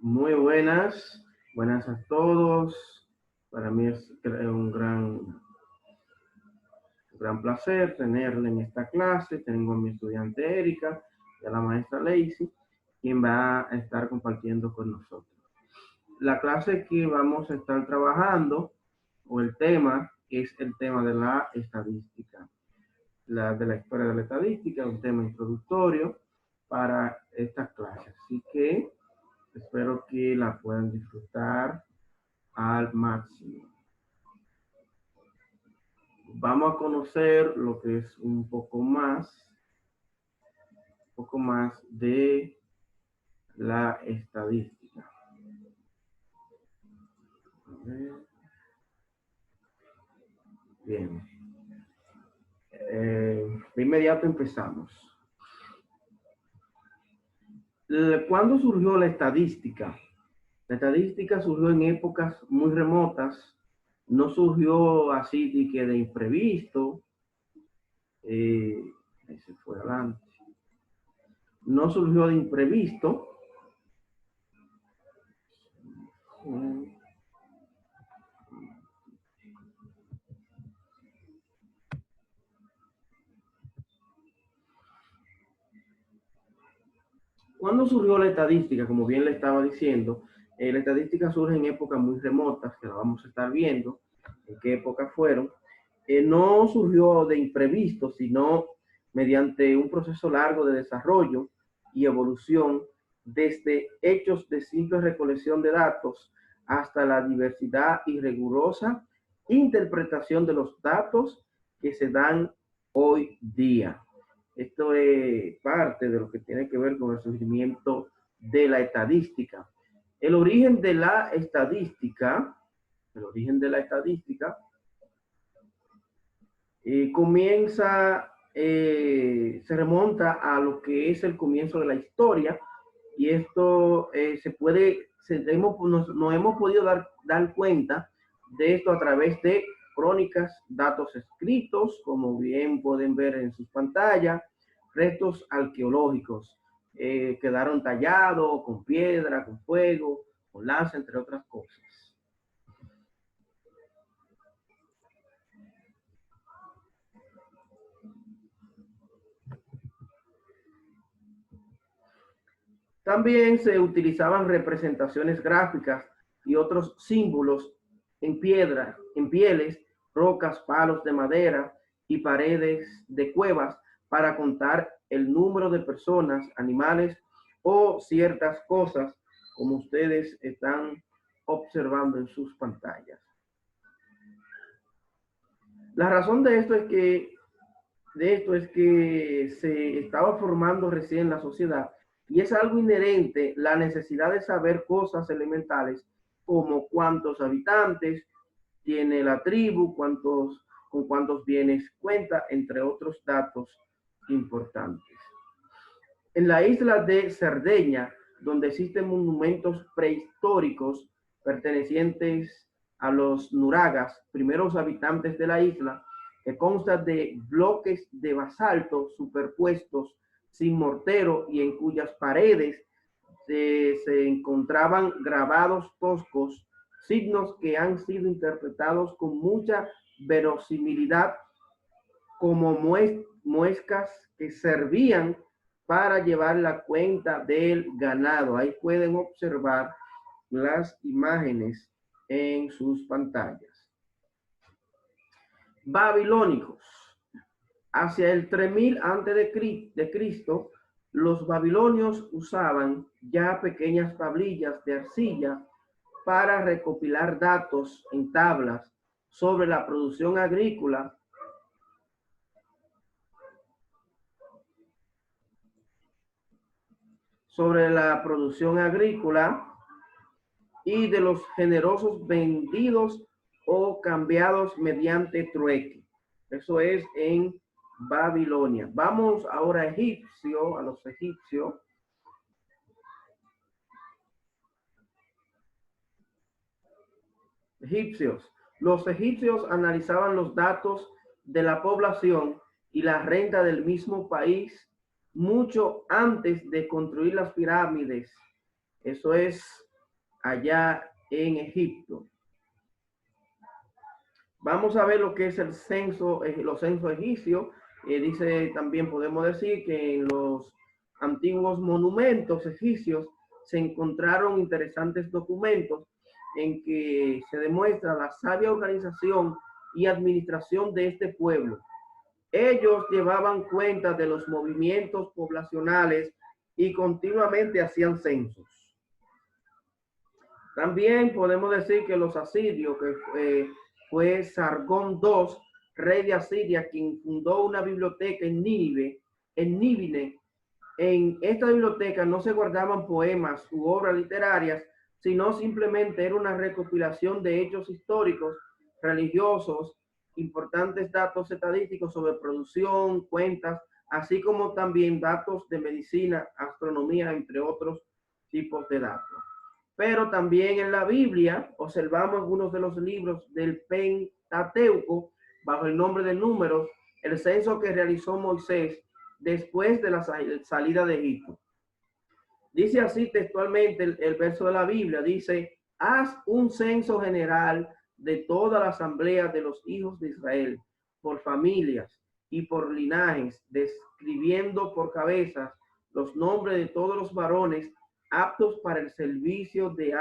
Muy buenas, buenas a todos. Para mí es un gran placer tenerle en esta clase. Tengo a mi estudiante Erika y a la maestra Lacey, quien va a estar compartiendo con nosotros. La clase que vamos a estar trabajando, o el tema, es el tema de la estadística. De la historia de la estadística, un tema introductorio para esta clase. Así que espero que la puedan disfrutar al máximo. Vamos a conocer lo que es un poco más de la estadística. Bien. De inmediato empezamos. ¿Cuándo surgió la estadística? La estadística surgió en épocas muy remotas. No surgió así de imprevisto. Ahí se fue adelante. No surgió de imprevisto. ¿Cuándo surgió la estadística? Como bien le estaba diciendo, la estadística surge en épocas muy remotas, que la vamos a estar viendo, en qué épocas fueron. No surgió de imprevisto, sino mediante un proceso largo de desarrollo y evolución, desde hechos de simple recolección de datos hasta la diversidad y rigurosa interpretación de los datos que se dan hoy día. Esto es parte de lo que tiene que ver con el surgimiento de la estadística. El origen de la estadística se remonta a lo que es el comienzo de la historia, y esto nos hemos podido dar cuenta de esto a través de crónicas, datos escritos, como bien pueden ver en sus pantallas, restos arqueológicos, quedaron tallados con piedra, con fuego, con lanza, entre otras cosas. También se utilizaban representaciones gráficas y otros símbolos en piedra, en pieles, rocas, palos de madera y paredes de cuevas para contar el número de personas, animales o ciertas cosas, como ustedes están observando en sus pantallas. La razón de esto es que se estaba formando recién la sociedad, y es algo inherente la necesidad de saber cosas elementales como cuántos habitantes tiene la tribu, con cuántos bienes cuenta, entre otros datos importantes. En la isla de Cerdeña, donde existen monumentos prehistóricos pertenecientes a los nuragas, primeros habitantes de la isla, que consta de bloques de basalto superpuestos sin mortero y en cuyas paredes se encontraban grabados toscos, signos que han sido interpretados con mucha verosimilidad como muescas que servían para llevar la cuenta del ganado. Ahí pueden observar las imágenes en sus pantallas. Babilónicos. Hacia el 3000 a.C., los babilonios usaban ya pequeñas tablillas de arcilla para recopilar datos en tablas sobre la producción agrícola y de los generosos vendidos o cambiados mediante trueque. Eso es en Babilonia. Vamos ahora a los egipcios. Los egipcios analizaban los datos de la población y la renta del mismo país mucho antes de construir las pirámides. Eso es allá en Egipto. Vamos a ver lo que es el censo, los censos egipcios. Dice también, podemos decir que en los antiguos monumentos egipcios se encontraron interesantes documentos en que se demuestra la sabia organización y administración de este pueblo. Ellos llevaban cuenta de los movimientos poblacionales y continuamente hacían censos. También podemos decir que los asirios, que fue Sargón II, rey de Asiria, quien fundó una biblioteca en Nínive. En esta biblioteca no se guardaban poemas u obras literarias, sino simplemente era una recopilación de hechos históricos, religiosos, importantes datos estadísticos sobre producción, cuentas, así como también datos de medicina, astronomía, entre otros tipos de datos. Pero también en la Biblia observamos algunos de los libros del Pentateuco bajo el nombre de Números, el censo que realizó Moisés después de la salida de Egipto. Dice así textualmente el verso de la Biblia, dice: haz un censo general de toda la asamblea de los hijos de Israel, por familias y por linajes, describiendo por cabezas los nombres de todos los varones aptos para el servicio de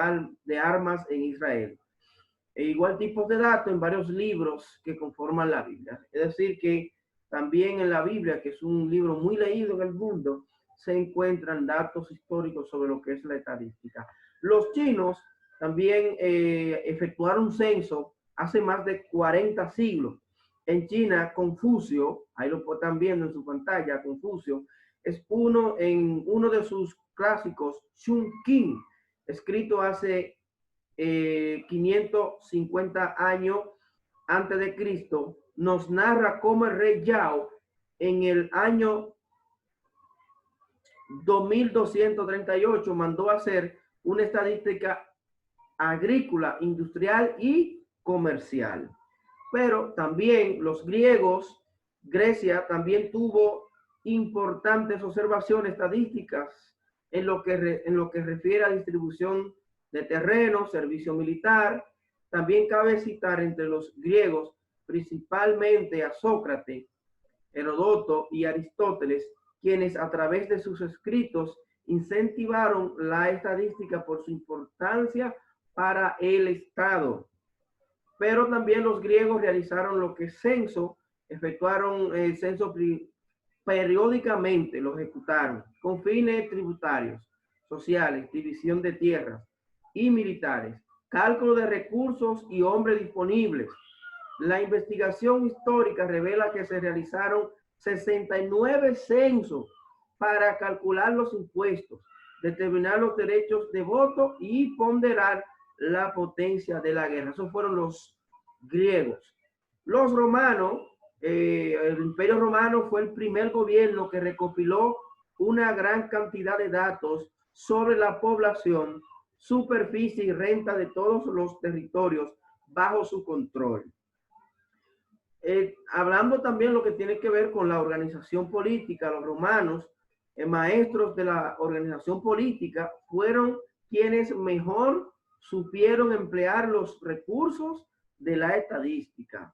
armas en Israel. E igual tipos de datos en varios libros que conforman la Biblia. Es decir, que también en la Biblia, que es un libro muy leído en el mundo, se encuentran datos históricos sobre lo que es la estadística. Los chinos también efectuaron un censo hace más de 40 siglos. En China, Confucio, ahí lo están viendo en su pantalla, Confucio, es uno de sus clásicos, Chun King, escrito hace 550 años antes de Cristo, nos narra cómo el rey Yao en el año 2238 mandó hacer una estadística agrícola, industrial y comercial. Pero también los griegos, Grecia también tuvo importantes observaciones estadísticas en lo que refiere a distribución de terreno, servicio militar. También cabe citar entre los griegos principalmente a Sócrates, Heródoto y Aristóteles, quienes a través de sus escritos incentivaron la estadística por su importancia para el Estado. Pero también los griegos realizaron lo que es censo, efectuaron el censo periódicamente, lo ejecutaron con fines tributarios, sociales, división de tierras y militares, cálculo de recursos y hombres disponibles. La investigación histórica revela que se realizaron 69 censos para calcular los impuestos, determinar los derechos de voto y ponderar la potencia de la guerra. Esos fueron los griegos. Los romanos, el Imperio Romano fue el primer gobierno que recopiló una gran cantidad de datos sobre la población, superficie y renta de todos los territorios bajo su control. Hablando también lo que tiene que ver con la organización política, los romanos, maestros de la organización política, fueron quienes mejor supieron emplear los recursos de la estadística.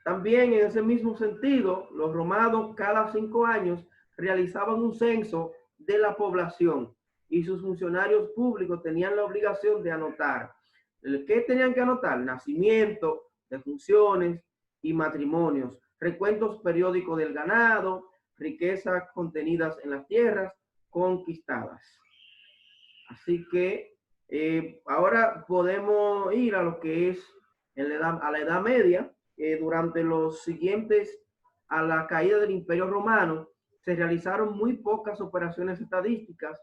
También en ese mismo sentido, los romanos cada 5 años realizaban un censo de la población y sus funcionarios públicos tenían la obligación de anotar. ¿Qué tenían que anotar? Nacimiento, defunciones y matrimonios, recuentos periódicos del ganado, riquezas contenidas en las tierras conquistadas. Así que ahora podemos ir a lo que es a la Edad Media. Durante los siguientes a la caída del Imperio Romano se realizaron muy pocas operaciones estadísticas,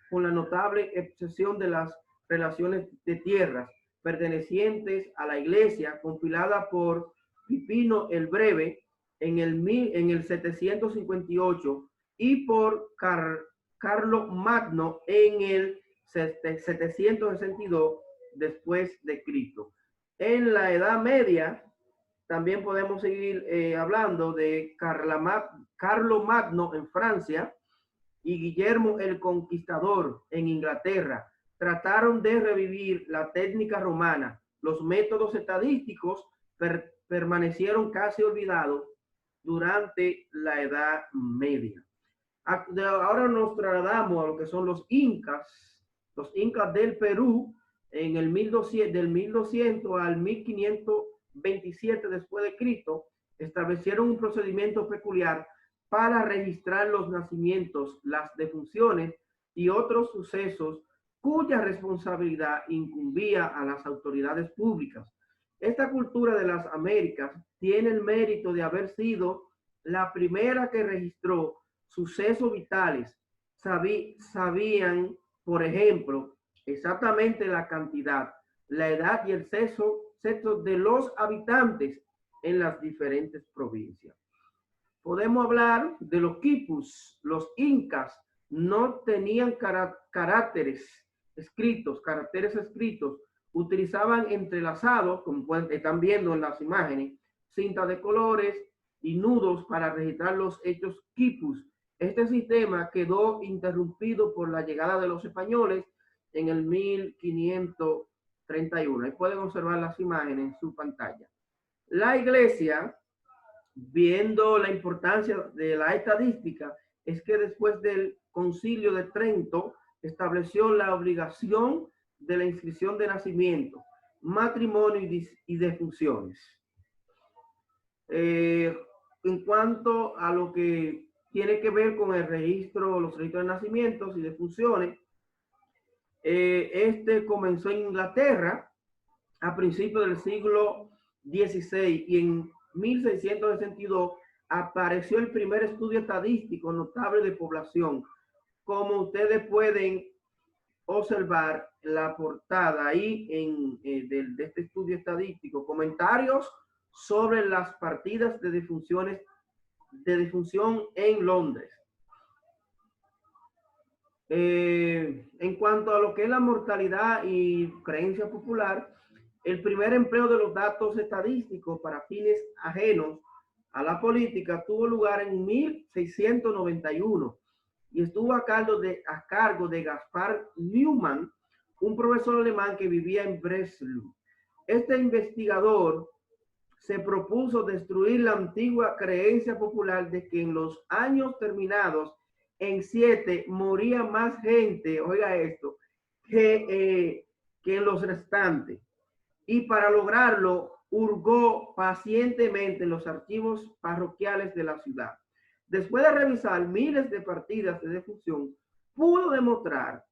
con la notable excepción de las relaciones de tierras pertenecientes a la Iglesia, compilada por Pipino el Breve en el 758 y por Carlo Magno en el 762 después de Cristo. En la Edad Media también podemos seguir hablando de Carlo Magno en Francia y Guillermo el Conquistador en Inglaterra trataron de revivir la técnica romana. Los métodos estadísticos permanecieron casi olvidados durante la Edad Media. Ahora nos trasladamos a lo que son los incas del Perú en el 1200, del 1200 al 1527 después de Cristo, establecieron un procedimiento peculiar para registrar los nacimientos, las defunciones y otros sucesos cuya responsabilidad incumbía a las autoridades públicas. Esta cultura de las Américas tiene el mérito de haber sido la primera que registró sucesos vitales. Sabían, por ejemplo, exactamente la cantidad, la edad y el sexo de los habitantes en las diferentes provincias. Podemos hablar de los quipus. Los incas no tenían caracteres escritos, utilizaban entrelazados, como están viendo en las imágenes, cinta de colores y nudos para registrar los hechos quipus. Este sistema quedó interrumpido por la llegada de los españoles en el 1531. Ahí pueden observar las imágenes en su pantalla. La iglesia, viendo la importancia de la estadística, es que después del Concilio de Trento estableció la obligación de la inscripción de nacimiento, matrimonio y defunciones. En cuanto a lo que tiene que ver con el registro, los registros de nacimientos y defunciones, este comenzó en Inglaterra a principios del siglo XVI y en 1662 apareció el primer estudio estadístico notable de población. Como ustedes pueden observar la portada ahí de este estudio estadístico, comentarios sobre las partidas de defunción en Londres. En cuanto a lo que es la mortalidad y creencia popular, el primer empleo de los datos estadísticos para fines ajenos a la política tuvo lugar en 1691 y estuvo a cargo de Gaspar Neumann, un profesor alemán que vivía en Breslau. Este investigador se propuso destruir la antigua creencia popular de que en los años terminados en 7 moría más gente, oiga esto, que en los restantes. Y para lograrlo, hurgó pacientemente en los archivos parroquiales de la ciudad. Después de revisar miles de partidas de defunción, pudo demostrar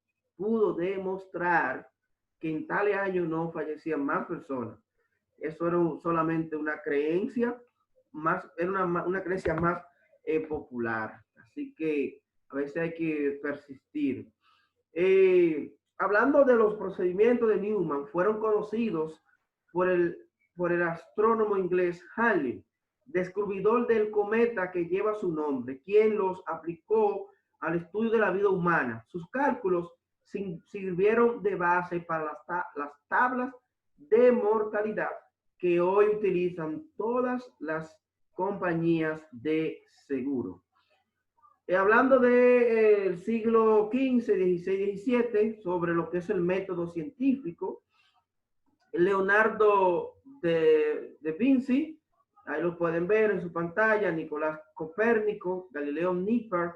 que en tales años no fallecían más personas. Eso era solamente una creencia, era una creencia más popular. Así que a veces hay que persistir. Hablando de los procedimientos de Neumann, fueron conocidos por el astrónomo inglés Halley, descubridor del cometa que lleva su nombre, quien los aplicó al estudio de la vida humana. Sus cálculos sirvieron de base para las tablas de mortalidad que hoy utilizan todas las compañías de seguro. Hablando del siglo XV, XVI, XVII, sobre lo que es el método científico, Leonardo da Vinci, ahí lo pueden ver en su pantalla, Nicolás Copérnico, Galileo Nipper,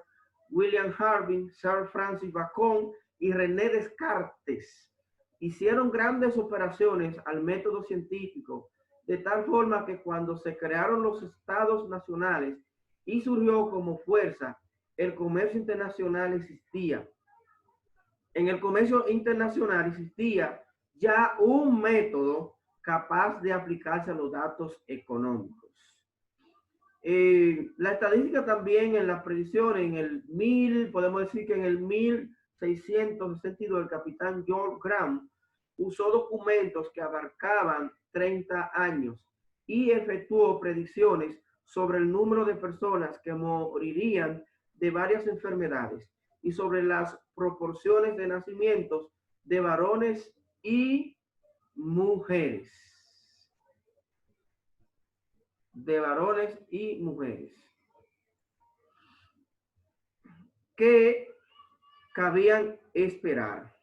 William Harvey, Sir Francis Bacon y René Descartes hicieron grandes operaciones al método científico, de tal forma que cuando se crearon los estados nacionales y surgió como fuerza, el comercio internacional existía. En el comercio internacional existía ya un método capaz de aplicarse a los datos económicos. La estadística también en las predicciones, podemos decir que en el 1662 el capitán George Graham usó documentos que abarcaban 30 años y efectuó predicciones sobre el número de personas que morirían de varias enfermedades y sobre las proporciones de nacimientos de varones y mujeres. Que cabían esperar.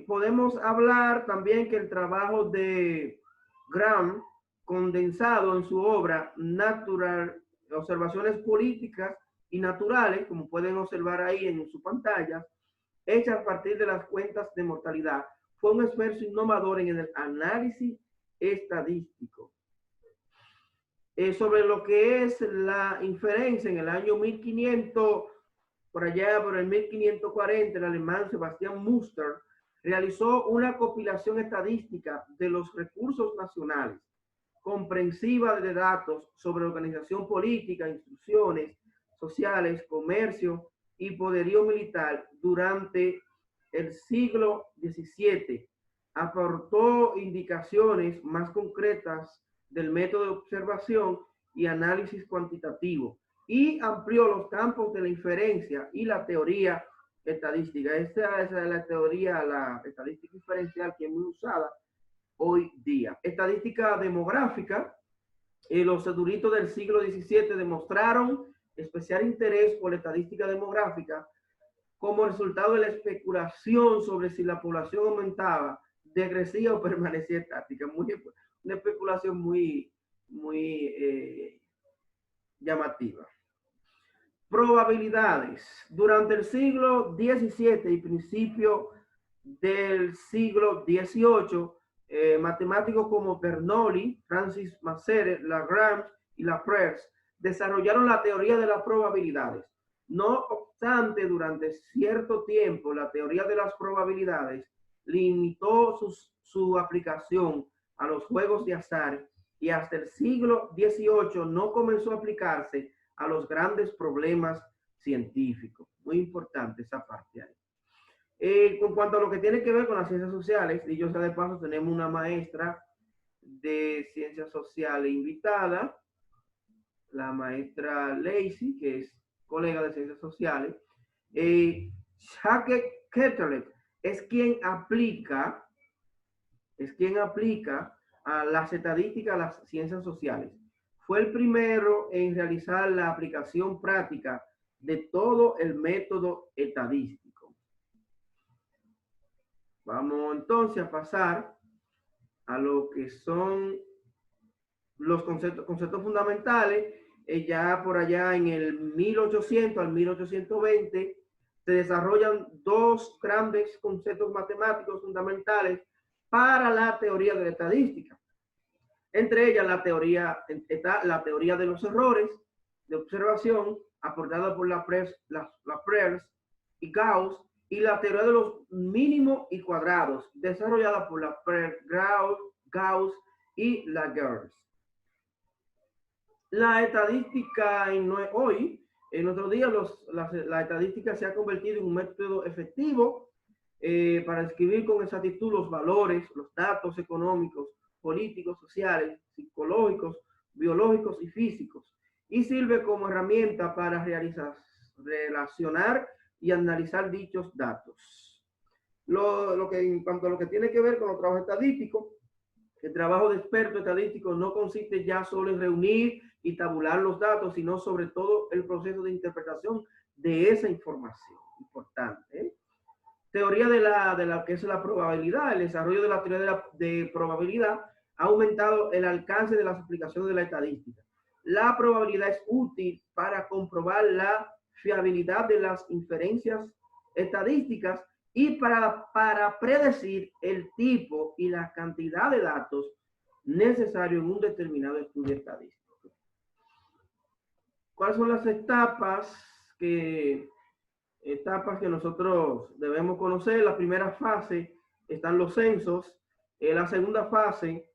Podemos hablar también que el trabajo de Graham, condensado en su obra Natural, Observaciones Políticas y Naturales, como pueden observar ahí en su pantalla, hecha a partir de las cuentas de mortalidad, fue un esfuerzo innovador en el análisis estadístico. Sobre lo que es la inferencia en el año 1500, por allá por el 1540, el alemán Sebastian Muster realizó una compilación estadística de los recursos nacionales, comprensiva de datos sobre organización política, instituciones sociales, comercio y poderío militar durante el siglo XVII. Aportó indicaciones más concretas del método de observación y análisis cuantitativo y amplió los campos de la inferencia y la teoría estadística. Esa es la teoría, la estadística inferencial, que es muy usada hoy día. Estadística demográfica. Los eruditos del siglo XVII demostraron especial interés por la estadística demográfica como resultado de la especulación sobre si la población aumentaba, decrecía o permanecía estática. Una especulación muy llamativa. Probabilidades. Durante el siglo XVII y principio del siglo XVIII, matemáticos como Bernoulli, Francis Masseret, Lagrange y Laplace desarrollaron la teoría de las probabilidades. No obstante, durante cierto tiempo, la teoría de las probabilidades limitó su aplicación a los juegos de azar y hasta el siglo XVIII no comenzó a aplicarse a los grandes problemas científicos. Muy importante esa parte ahí. Con cuanto a lo que tiene que ver con las ciencias sociales, y yo sé de paso, tenemos una maestra de ciencias sociales invitada, la maestra Lacey, que es colega de ciencias sociales. Jacques Quetelet es quien aplica a las estadísticas a las ciencias sociales. Fue el primero en realizar la aplicación práctica de todo el método estadístico. Vamos entonces a pasar a lo que son los conceptos fundamentales. Ya por allá en el 1800 al 1820 se desarrollan dos grandes conceptos matemáticos fundamentales para la teoría de la estadística. Entre ellas está la teoría de los errores de observación aportada por Laplace y Gauss, y la teoría de los mínimos y cuadrados desarrollada por Laplace, Gauss y Lagrange. La estadística hoy, en nuestros días, la estadística se ha convertido en un método efectivo para describir con exactitud los valores, los datos económicos, políticos, sociales, psicológicos, biológicos y físicos, y sirve como herramienta para relacionar y analizar dichos datos. En cuanto a lo que tiene que ver con los trabajos estadísticos, el trabajo de experto estadístico no consiste ya solo en reunir y tabular los datos, sino sobre todo el proceso de interpretación de esa información. Importante. Teoría de la que es la probabilidad. El desarrollo de la teoría de probabilidad ha aumentado el alcance de las aplicaciones de la estadística. La probabilidad es útil para comprobar la fiabilidad de las inferencias estadísticas y para predecir el tipo y la cantidad de datos necesarios en un determinado estudio estadístico. ¿Cuáles son las etapas que nosotros debemos conocer? La primera fase están los censos. La segunda fase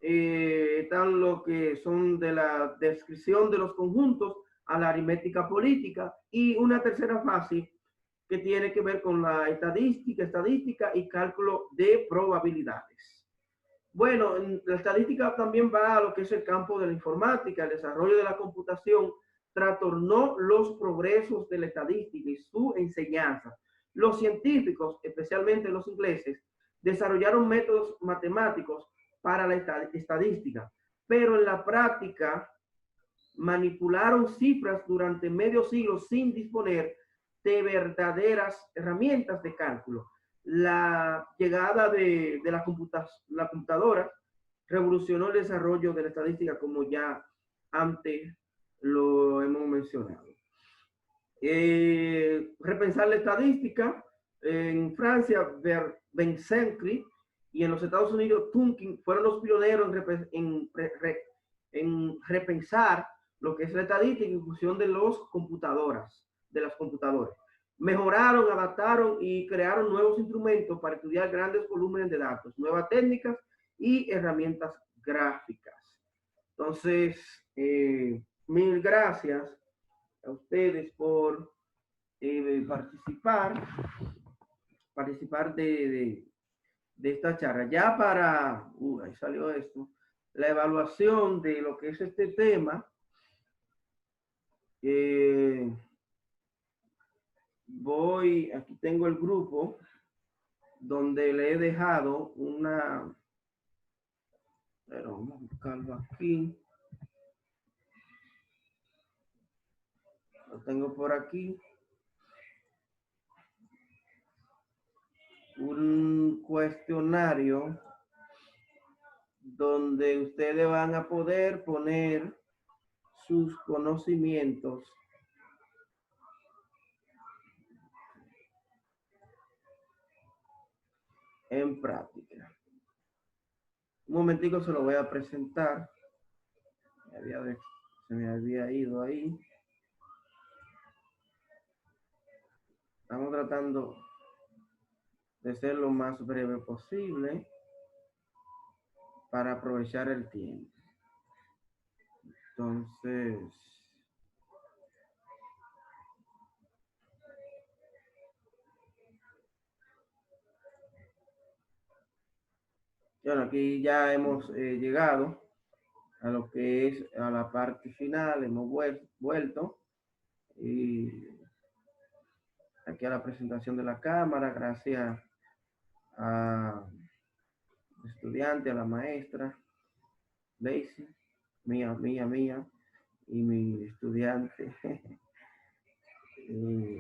están lo que son de la descripción de los conjuntos a la aritmética política, y una tercera fase que tiene que ver con la estadística y cálculo de probabilidades. Bueno, la estadística también va a lo que es el campo de la informática. El desarrollo de la computación trastornó los progresos de la estadística y su enseñanza. Los científicos, especialmente los ingleses, desarrollaron métodos matemáticos para la estadística, pero en la práctica manipularon cifras durante medio siglo sin disponer de verdaderas herramientas de cálculo. La llegada de la computadora revolucionó el desarrollo de la estadística, como ya antes lo hemos mencionado. Repensar la estadística. En Francia, Vincennes y en los Estados Unidos, Tunking fueron los pioneros en repensar lo que es la estadística en función de las computadoras. Mejoraron, adaptaron y crearon nuevos instrumentos para estudiar grandes volúmenes de datos, nuevas técnicas y herramientas gráficas. Entonces, mil gracias a ustedes por participar de esta charla. Ya para, ahí salió esto, la evaluación de lo que es este tema, aquí tengo el grupo donde le he dejado una, pero vamos a buscarlo aquí. Lo tengo por aquí. Un cuestionario donde ustedes van a poder poner sus conocimientos en práctica. Un momentico, se lo voy a presentar. Se me había ido ahí. Estamos tratando de ser lo más breve posible para aprovechar el tiempo. Entonces, bueno, aquí ya hemos llegado a lo que es a la parte final. Hemos vuelto y aquí a la presentación de la cámara, gracias a estudiante, a la maestra Daisy, mía, y mi estudiante.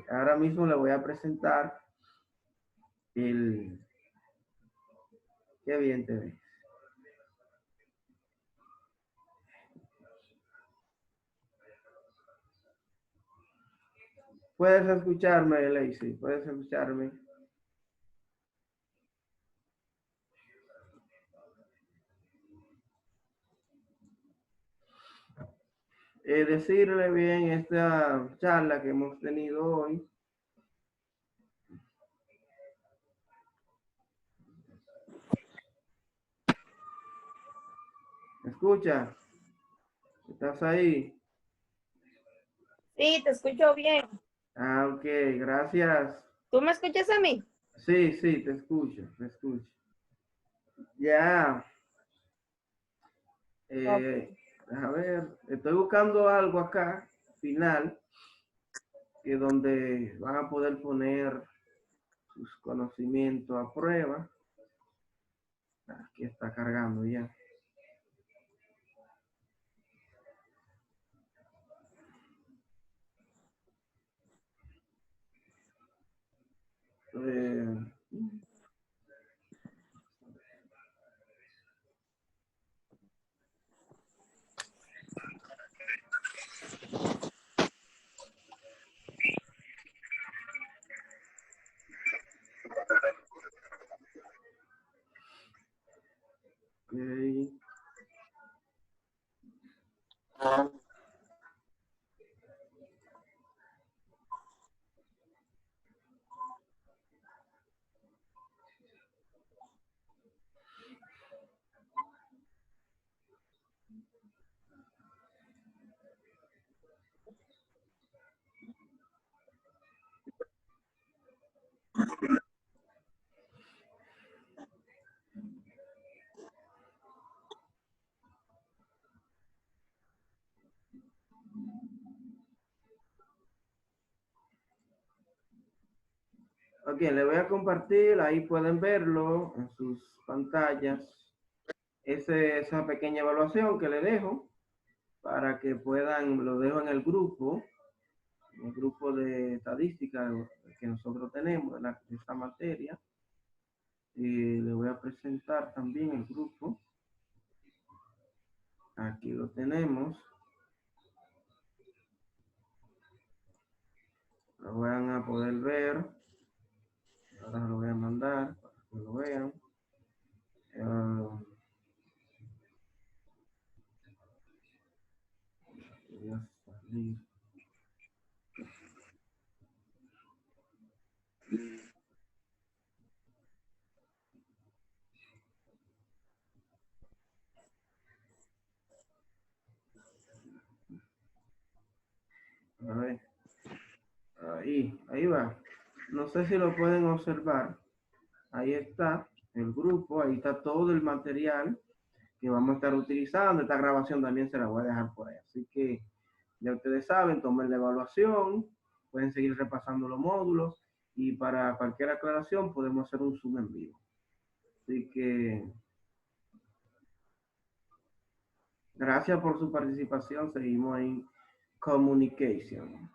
Ahora mismo le voy a presentar el... Qué bien te ves. Puedes escucharme, Lacey, puedes escucharme. Decirle bien esta charla que hemos tenido hoy. ¿Me escucha? ¿Estás ahí? Sí, te escucho bien. Ah, ok, gracias. ¿Tú me escuchas a mí? Sí, te escucho, Ya. Okay. A ver, estoy buscando algo acá, final, que donde van a poder poner sus conocimientos a prueba. Aquí está cargando ya. Okay. Ok, le voy a compartir, ahí pueden verlo en sus pantallas. Esa pequeña evaluación que le dejo para que puedan, lo dejo en el grupo el grupo de estadística que nosotros tenemos de esta materia. Le voy a presentar también el grupo. Aquí lo tenemos. Lo van a poder ver. Ahora lo voy a mandar para que lo vean. Voy a salir. A ver. Ahí va. No sé si lo pueden observar. Ahí está el grupo, ahí está todo el material que vamos a estar utilizando. Esta grabación también se la voy a dejar por ahí. Así que ya ustedes saben, tomen la evaluación, pueden seguir repasando los módulos y para cualquier aclaración podemos hacer un Zoom en vivo. Así que gracias por su participación. Seguimos en Communication.